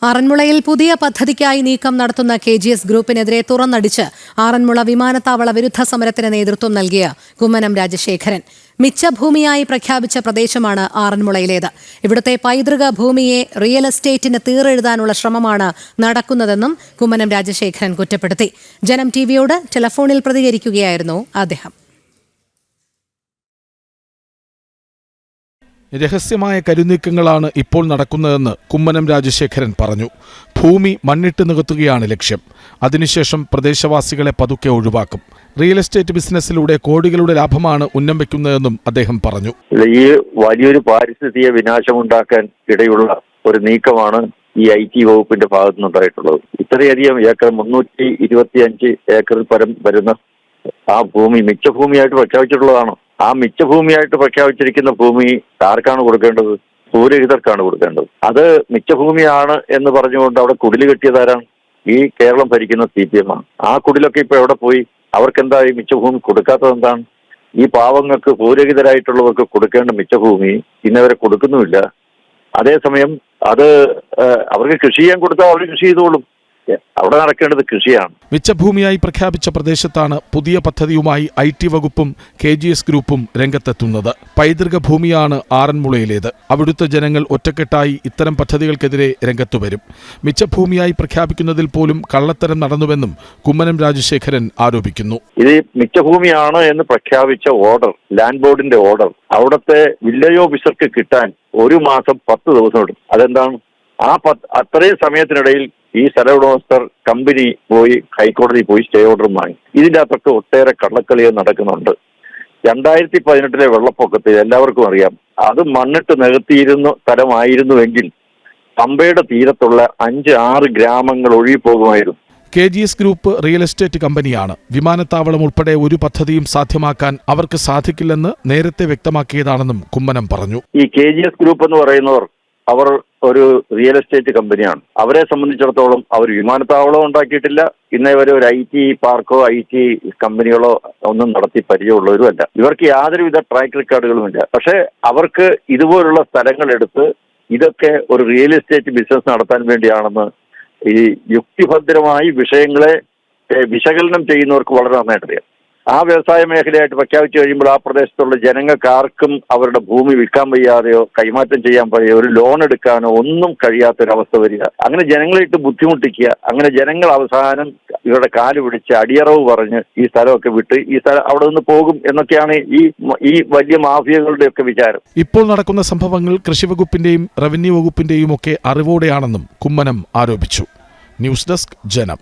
ആറന്മുളയിൽ പുതിയ പദ്ധതിക്കായി നീക്കം നടത്തുന്ന KGS ഗ്രൂപ്പിനെതിരെ തുറന്നടിച്ച് ആറന്മുള വിമാനത്താവള വിരുദ്ധ സമരത്തിന് നേതൃത്വം നൽകിയ കുമ്മനം രാജശേഖരൻ മിച്ചഭൂമിയായി പ്രഖ്യാപിച്ച പ്രദേശമാണ് ആറന്മുളയിലേത്. ഇവിടുത്തെ പൈതൃക ഭൂമിയെ റിയൽ എസ്റ്റേറ്റിന് തീറെഴുതാനുള്ള ശ്രമമാണ് നടക്കുന്നതെന്നും കുമ്മനം രാജശേഖരൻ കുറ്റപ്പെടുത്തി. ജനം ടിവിയോട് ടെലിഫോണിൽ പ്രതികരിക്കുകയായിരുന്നു അദ്ദേഹം. രഹസ്യമായ കരുനീക്കങ്ങളാണ് ഇപ്പോൾ നടക്കുന്നതെന്ന് കുമ്മനം രാജശേഖരൻ പറഞ്ഞു. ഭൂമി മണ്ണിട്ട് നികത്തുകയാണ് ലക്ഷ്യം. അതിനുശേഷം പ്രദേശവാസികളെ പതുക്കെ ഒഴിവാക്കും. റിയൽ എസ്റ്റേറ്റ് ബിസിനസ്സിലൂടെ കോടികളുടെ ലാഭമാണ് ഉന്നം വയ്ക്കുന്നതെന്നും അദ്ദേഹം പറഞ്ഞു. ഈ വലിയൊരു പാരിസ്ഥിതിക വിനാശമുണ്ടാക്കാൻ ഇടയുള്ള ഒരു നീക്കമാണ് ഈ IT വകുപ്പിന്റെ ഭാഗത്തു നിന്നുണ്ടായിട്ടുള്ളത്. ഇത്രയധികം ഏക്കർ 325 ഏക്കറിൽ പരം വരുന്ന ആ ഭൂമി മിച്ചഭൂമിയായിട്ട് പ്രഖ്യാപിച്ചിട്ടുള്ളതാണ്. ആ മിച്ചഭൂമിയായിട്ട് പ്രഖ്യാപിച്ചിരിക്കുന്ന ഭൂമി ആർക്കാണ് കൊടുക്കേണ്ടത്? ഭൂരഹിതർക്കാണ് കൊടുക്കേണ്ടത്. അത് മിച്ചഭൂമിയാണ് എന്ന് പറഞ്ഞുകൊണ്ട് അവിടെ കുടില് കെട്ടിയതാരാണ്? ഈ കേരളം ഭരിക്കുന്ന CPM ആണ്. ആ കുടിലൊക്കെ ഇപ്പൊ എവിടെ പോയി? അവർക്കെന്താ ഈ മിച്ചഭൂമി കൊടുക്കാത്തത് എന്താണ്? ഈ പാവങ്ങൾക്ക് ഭൂരഹിതരായിട്ടുള്ളവർക്ക് കൊടുക്കേണ്ട മിച്ചഭൂമി ഇന്നവരെ കൊടുക്കുന്നുമില്ല. അതേസമയം അത് അവർക്ക് കൃഷി ചെയ്യാൻ കൊടുത്താൽ അവർ കൃഷി ചെയ്തോളും. അവിടെ നടക്കേണ്ടത് കൃഷിയാണ്. മിച്ചഭൂമിയായി പ്രഖ്യാപിച്ച പ്രദേശത്താണ് പുതിയ പദ്ധതിയുമായി IT വകുപ്പും KGS ഗ്രൂപ്പും രംഗത്തെത്തുന്നത്. പൈതൃക ഭൂമിയാണ് ആറന്മുളയിലേത്. അവിടുത്തെ ജനങ്ങൾ ഒറ്റക്കെട്ടായി ഇത്തരം പദ്ധതികൾക്കെതിരെ രംഗത്തുവരും. മിച്ചഭൂമിയായി പ്രഖ്യാപിക്കുന്നതിൽ പോലും കള്ളത്തരം നടന്നുവെന്നും കുമ്മനം രാജശേഖരൻ ആരോപിക്കുന്നു. ഇത് മിച്ചഭൂമിയാണ് എന്ന് പ്രഖ്യാപിച്ച ഓർഡർ, ലാൻഡ് ബോർഡിന്റെ ഓർഡർ അവിടുത്തെ വില്ലേജ് ഓഫീസർക്ക് കിട്ടാൻ 1 മാസം 10 ദിവസം എടുക്കും. അതെന്താണ്? അത്രയും സമയത്തിനിടയിൽ ഈ സ്ഥല ഉടമസ്ഥർ കമ്പനി പോയി ഹൈക്കോടതി പോയി സ്റ്റേ ഓർഡറും വാങ്ങി. ഇതിൻ്റെ അകത്തൊക്കെ ഒട്ടേറെ കള്ളക്കളികൾ നടക്കുന്നുണ്ട്. 2018 വെള്ളപ്പൊക്കത്തിൽ എല്ലാവർക്കും അറിയാം, അത് മണ്ണിട്ട് നികത്തിയിരുന്ന സ്ഥലമായിരുന്നുവെങ്കിൽ പമ്പയുടെ തീരത്തുള്ള 5-6 ഗ്രാമങ്ങൾ ഒഴുകിപ്പോകുമായിരുന്നു. KGS ഗ്രൂപ്പ് റിയൽ എസ്റ്റേറ്റ് കമ്പനിയാണ്. വിമാനത്താവളം ഉൾപ്പെടെ ഒരു പദ്ധതിയും സാധ്യമാക്കാൻ അവർക്ക് സാധിക്കില്ലെന്ന് നേരത്തെ വ്യക്തമാക്കിയതാണെന്നും കുമ്മനം പറഞ്ഞു. ഈ KGS ഗ്രൂപ്പ് എന്ന് പറയുന്നവർ അവർ ഒരു റിയൽ എസ്റ്റേറ്റ് കമ്പനിയാണ്. അവരെ സംബന്ധിച്ചിടത്തോളം അവർ വിമാനത്താവളം ഉണ്ടാക്കിയിട്ടില്ല. ഇന്നേ വരെ ഒരു IT പാർക്കോ IT കമ്പനികളോ ഒന്നും നടത്തി പരിചയമുള്ളവരും അല്ല. ഇവർക്ക് യാതൊരുവിധ ട്രാക്ക് റെക്കോർഡുകളുമില്ല. പക്ഷേ അവർക്ക് ഇതുപോലുള്ള സ്ഥലങ്ങളെടുത്ത് ഇതൊക്കെ ഒരു റിയൽ എസ്റ്റേറ്റ് ബിസിനസ് നടത്താൻ വേണ്ടിയാണെന്ന് ഈ യുക്തിഭദ്രമായി വിഷയങ്ങളെ വിശകലനം ചെയ്യുന്നവർക്ക് വളരെ നന്നായിട്ടറിയാം. ആ വ്യവസായ മേഖലയായിട്ട് പ്രഖ്യാപിച്ചു കഴിയുമ്പോൾ ആ പ്രദേശത്തുള്ള ജനങ്ങൾക്ക് ആർക്കും അവരുടെ ഭൂമി വിൽക്കാൻ വയ്യാതെയോ കൈമാറ്റം ചെയ്യാൻ വയ്യോ ഒരു ലോൺ എടുക്കാനോ ഒന്നും കഴിയാത്തൊരവസ്ഥ വരിക. അങ്ങനെ ജനങ്ങളെ ഇട്ട് ബുദ്ധിമുട്ടിക്കുക. അങ്ങനെ ജനങ്ങൾ അവസാനം ഇവരുടെ കാല് പിടിച്ച് അടിയറവ് പറഞ്ഞ് ഈ സ്ഥലമൊക്കെ വിട്ട് ഈ സ്ഥലം അവിടെ നിന്ന് പോകും എന്നൊക്കെയാണ് ഈ വലിയ മാഫിയകളുടെയൊക്കെ വിചാരം. ഇപ്പോൾ നടക്കുന്ന സംഭവങ്ങൾ കൃഷിവകുപ്പിന്റെയും റവന്യൂ വകുപ്പിന്റെയും ഒക്കെ അറിവോടെയാണെന്നും കുമ്മനം ആരോപിച്ചു. ന്യൂസ് ഡെസ്ക് ജനം.